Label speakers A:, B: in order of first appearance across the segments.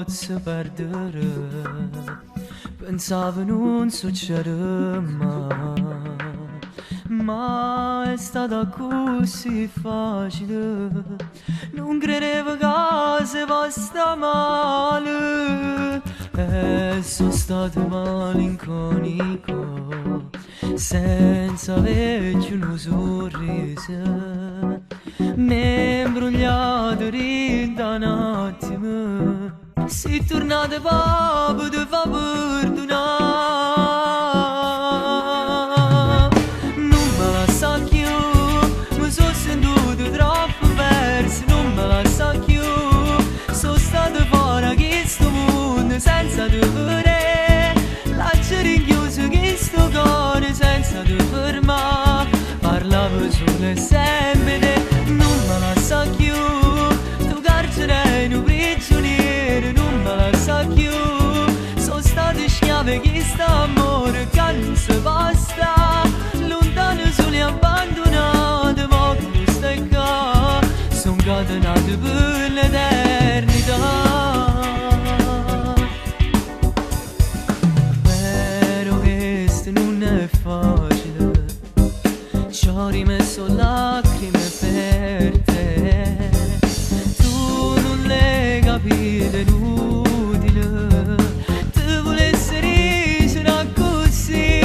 A: posso perdere, pensavo non succederà mai, ma è stata così facile, non credevo che si fosse male, e sono stato malinconico, senza vecchio un sorriso, mi è imbrogliato da un attimo, sei tornato papà ti fa perdonare. Non me la sa più, mi sono sentito troppo perso, non me la sa più, sono stato fuori di questo mondo senza te vedere, lascio rinchiuso questo cuore senza te fermare, parlavo solo e sempre, non me la sa più, tu carcerei un prigioniero, non me la sa più, sono stato schiave che sta amore che non si basta, lontano soli abbandonato, ma tu stai qua, sono catenato per l'eternità. Vero che questo non è facile, ci ho rimesso lacrime per te, tu non l'hai capito, è inutile, ti volessi riuscire così,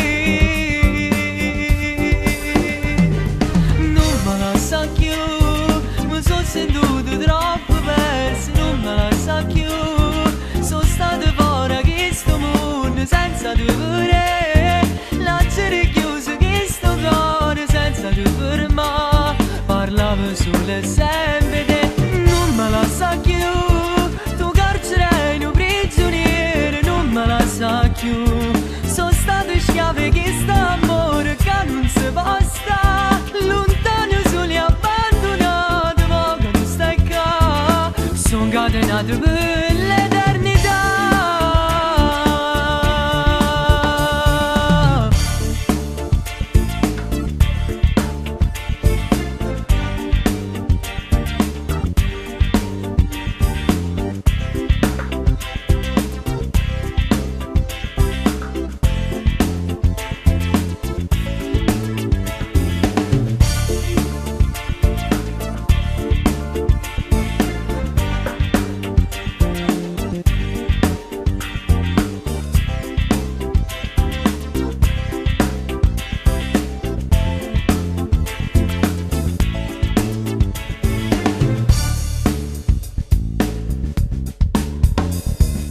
A: non me la sa più, mi sono sentito troppo perso, non me la sa più, sono stato fuori di questo mondo senza te vedere, lascio richiuso questo cuore senza te fermare, parlavo solo e sempre te, non me la sa più, tu carcerei un prigioniero, non me la sa più, sono stato schiave che sta amore che non si basta, lontano soli abbandonato, ma che tu stai qua, sono catenato per